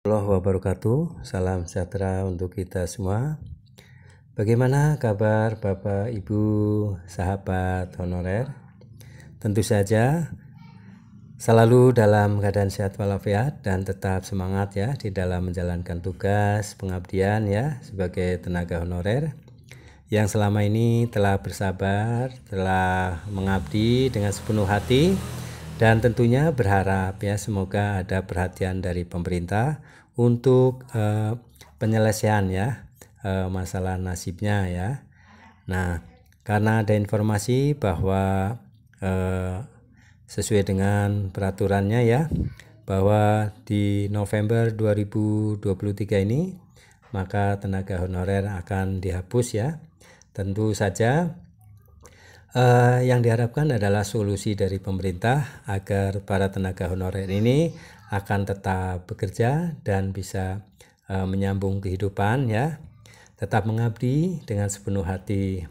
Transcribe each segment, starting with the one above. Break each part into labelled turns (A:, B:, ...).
A: Warahmatullahi wabarakatuh. Salam sejahtera untuk kita semua. Bagaimana kabar Bapak, Ibu, sahabat honorer? Tentu saja selalu dalam keadaan sehat walafiat dan tetap semangat ya di dalam menjalankan tugas pengabdian ya sebagai tenaga honorer yang selama ini telah bersabar, telah mengabdi dengan sepenuh hati. Dan tentunya berharap ya semoga ada perhatian dari pemerintah untuk penyelesaian ya masalah nasibnya ya. Nah, karena ada informasi bahwa sesuai dengan peraturannya ya, bahwa di November 2023 ini maka tenaga honorer akan dihapus ya. Tentu saja yang diharapkan adalah solusi dari pemerintah agar para tenaga honorer ini akan tetap bekerja dan bisa menyambung kehidupan ya, tetap mengabdi dengan sepenuh hati.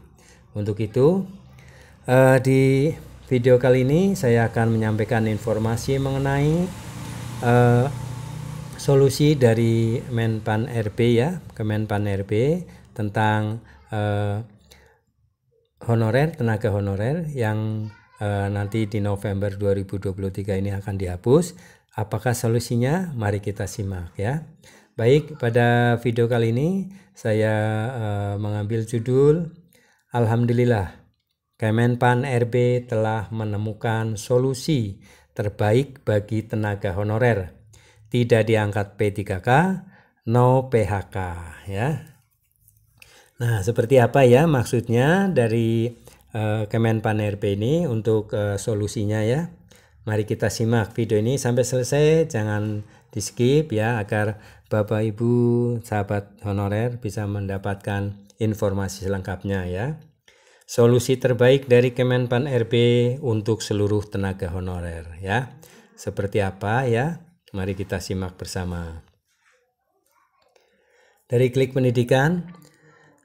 A: Untuk itu di video kali ini saya akan menyampaikan informasi mengenai solusi dari Menpan RB ya, Kemenpan RB tentang honorer, tenaga honorer yang nanti di November 2023 ini akan dihapus. Apakah solusinya? Mari kita simak ya. Baik, pada video kali ini saya mengambil judul Alhamdulillah Kemenpan RB telah menemukan solusi terbaik bagi tenaga honorer. Tidak diangkat P3K, no PHK ya. Nah, seperti apa ya maksudnya dari Kemenpan RB ini untuk solusinya ya. Mari kita simak video ini sampai selesai, jangan di skip ya agar Bapak Ibu sahabat honorer bisa mendapatkan informasi selengkapnya ya. Solusi terbaik dari Kemenpan RB untuk seluruh tenaga honorer ya. Seperti apa ya? Mari kita simak bersama. Dari Klik Pendidikan,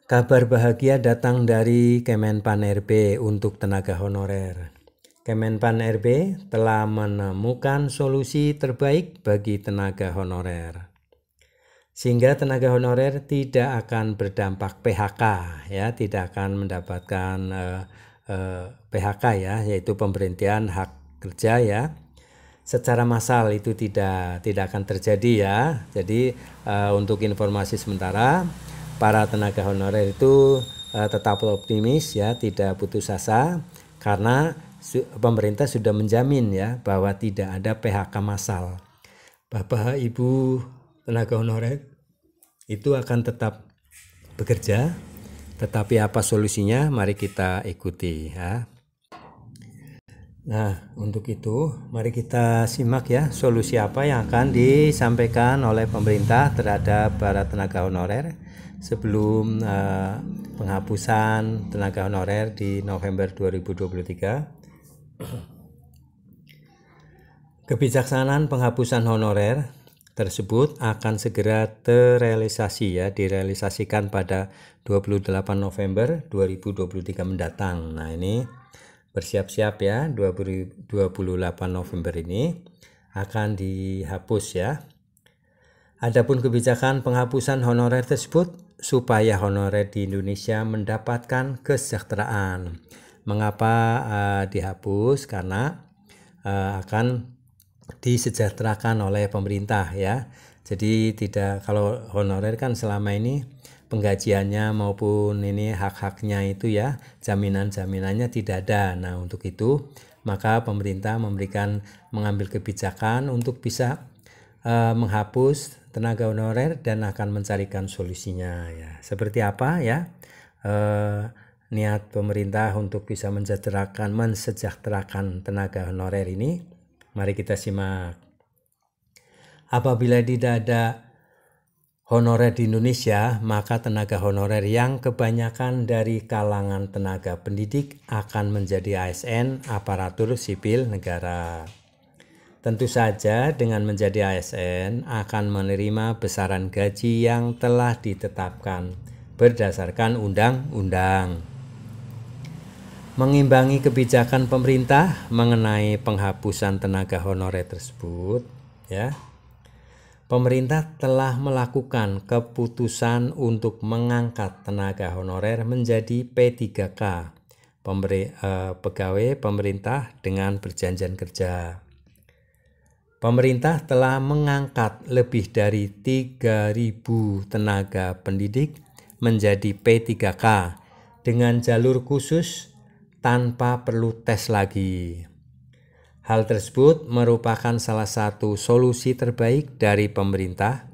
A: kabar bahagia datang dari Kemenpan RB untuk tenaga honorer. Kemenpan RB telah menemukan solusi terbaik bagi tenaga honorer, sehingga tenaga honorer tidak akan berdampak PHK ya, tidak akan mendapatkan PHK ya, yaitu pemberhentian hak kerja ya. Secara massal itu tidak akan terjadi ya. Jadi untuk informasi sementara, para tenaga honorer itu tetap optimis ya, tidak putus asa karena pemerintah sudah menjamin ya bahwa tidak ada PHK massal. Bapak Ibu tenaga honorer itu akan tetap bekerja, tetapi apa solusinya? Mari kita ikuti ya. Nah, untuk itu mari kita simak ya solusi apa yang akan disampaikan oleh pemerintah terhadap para tenaga honorer sebelum penghapusan tenaga honorer di November 2023. Kebijaksanaan penghapusan honorer tersebut akan segera terrealisasi ya, direalisasikan pada 28 November 2023 mendatang. Nah, ini bersiap-siap ya, 28 November ini akan dihapus ya. Adapun kebijakan penghapusan honorer tersebut supaya honorer di Indonesia mendapatkan kesejahteraan. Mengapa dihapus? Karena akan disejahterakan oleh pemerintah ya. Jadi tidak, kalau honorer kan selama ini penggajiannya maupun ini hak-haknya itu ya, jaminan-jaminannya tidak ada. Nah, untuk itu maka pemerintah mengambil kebijakan untuk bisa menghapus tenaga honorer dan akan mencarikan solusinya ya. Seperti apa ya niat pemerintah untuk bisa mensejahterakan tenaga honorer ini? Mari kita simak. Apabila tidak ada honorer di Indonesia, maka tenaga honorer yang kebanyakan dari kalangan tenaga pendidik akan menjadi ASN, aparatur sipil negara. Tentu saja dengan menjadi ASN akan menerima besaran gaji yang telah ditetapkan berdasarkan undang-undang. Mengimbangi kebijakan pemerintah mengenai penghapusan tenaga honorer tersebut ya. pemerintah telah melakukan keputusan untuk mengangkat tenaga honorer menjadi P3K, pegawai pemerintah dengan perjanjian kerja. Pemerintah telah mengangkat lebih dari 3.000 tenaga pendidik menjadi P3K dengan jalur khusus tanpa perlu tes lagi. Hal tersebut merupakan salah satu solusi terbaik dari pemerintah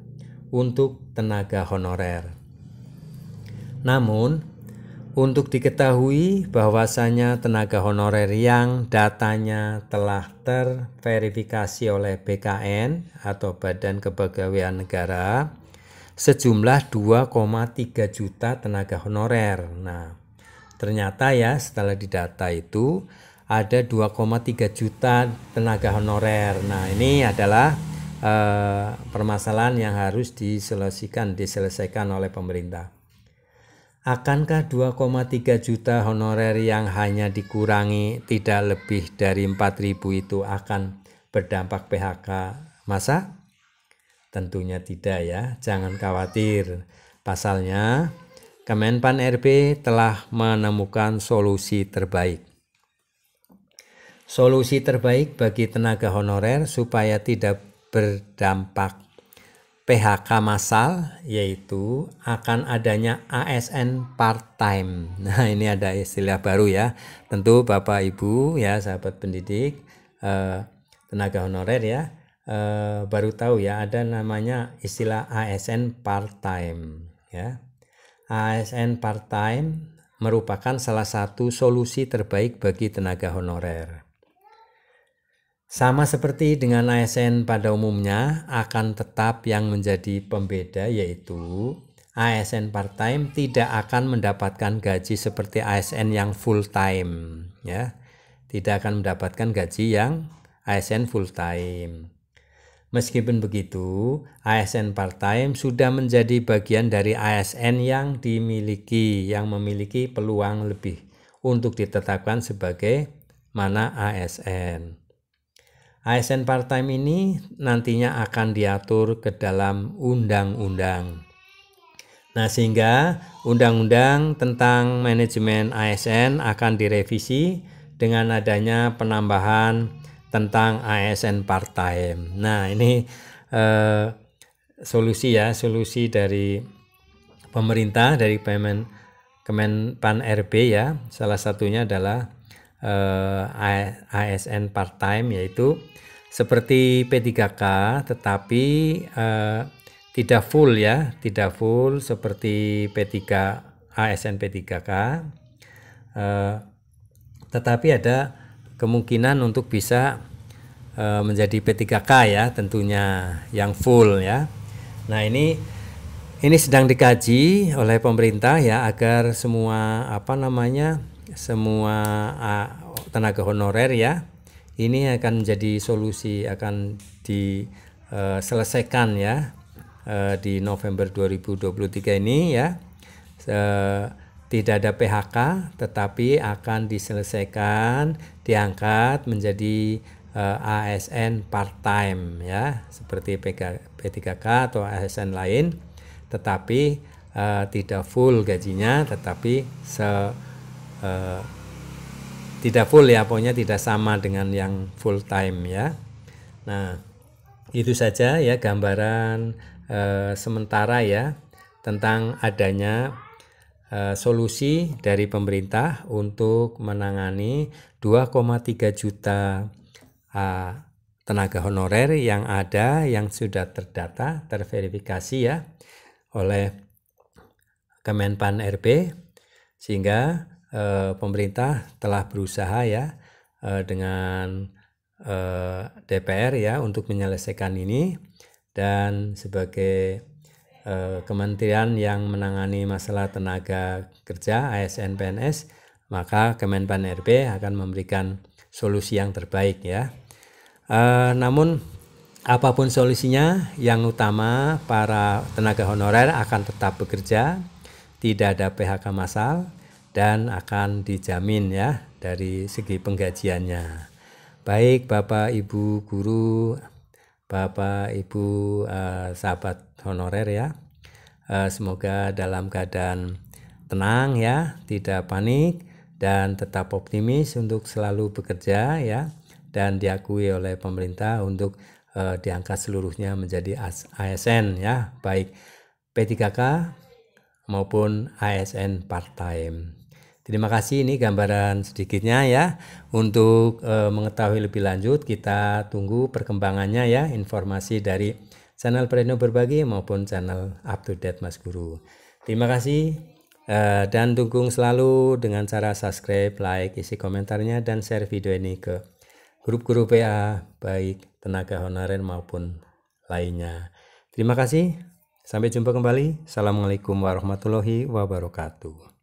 A: untuk tenaga honorer. Namun, untuk diketahui bahwasanya tenaga honorer yang datanya telah terverifikasi oleh BKN atau Badan Kepegawaian Negara sejumlah 2,3 juta tenaga honorer. Nah, ternyata ya setelah didata itu ada 2,3 juta tenaga honorer. Nah, ini adalah permasalahan yang harus diselesaikan oleh pemerintah. Akankah 2,3 juta honorer yang hanya dikurangi tidak lebih dari 4.000 itu akan berdampak PHK massa? Tentunya tidak ya, jangan khawatir. Pasalnya, Kemenpan RB telah menemukan solusi terbaik. Solusi terbaik bagi tenaga honorer supaya tidak berdampak PHK massal yaitu akan adanya ASN part-time. Nah, ini ada istilah baru ya. Tentu Bapak Ibu ya sahabat pendidik tenaga honorer ya baru tahu ya ada namanya istilah ASN part-time ya. ASN part-time merupakan salah satu solusi terbaik bagi tenaga honorer. Sama seperti dengan ASN pada umumnya, akan tetap yang menjadi pembeda yaitu ASN part-time tidak akan mendapatkan gaji seperti ASN yang full-time ya. Tidak akan mendapatkan gaji yang ASN full-time. Meskipun begitu, ASN part-time sudah menjadi bagian dari ASN yang memiliki peluang lebih untuk ditetapkan sebagai mana ASN. ASN part-time ini nantinya akan diatur ke dalam undang-undang. Nah, sehingga undang-undang tentang manajemen ASN akan direvisi dengan adanya penambahan tentang ASN part-time. Nah, ini solusi dari pemerintah, dari Kemenpan RB ya. Salah satunya adalah ASN part-time yaitu seperti P3K tetapi tidak full ya, tidak full seperti ASN P3K tetapi ada kemungkinan untuk bisa menjadi P3K ya tentunya yang full ya. Nah, ini sedang dikaji oleh pemerintah ya agar semua semua tenaga honorer ya ini akan menjadi solusi, akan diselesaikan ya di November 2023 ini ya. Tidak ada PHK tetapi akan diselesaikan, diangkat menjadi ASN part-time ya seperti P3K atau ASN lain, tetapi tidak full gajinya, tetapi tidak full ya, pokoknya tidak sama dengan yang full time ya. Nah, itu saja ya gambaran sementara ya tentang adanya solusi dari pemerintah untuk menangani 2,3 juta tenaga honorer yang ada, yang sudah terdata, terverifikasi ya oleh Kemenpan RB, sehingga pemerintah telah berusaha ya dengan DPR ya untuk menyelesaikan ini, dan sebagai kementerian yang menangani masalah tenaga kerja ASN PNS, maka Kemenpan RB akan memberikan solusi yang terbaik ya. Namun apapun solusinya, yang utama para tenaga honorer akan tetap bekerja, tidak ada PHK massal, dan akan dijamin ya dari segi penggajiannya. Baik Bapak Ibu guru, Bapak Ibu sahabat honorer ya. Semoga dalam keadaan tenang ya, tidak panik dan tetap optimis untuk selalu bekerja ya, dan diakui oleh pemerintah untuk diangkat seluruhnya menjadi ASN ya, baik P3K maupun ASN part-time. Terima kasih, ini gambaran sedikitnya ya. Untuk mengetahui lebih lanjut kita tunggu perkembangannya ya, informasi dari channel Preno Berbagi maupun channel Up to Date Mas Guru. Terima kasih dan dukung selalu dengan cara subscribe, like, isi komentarnya dan share video ini ke grup-grup PA baik tenaga honorer maupun lainnya. Terima kasih. Sampai jumpa kembali. Assalamualaikum warahmatullahi wabarakatuh.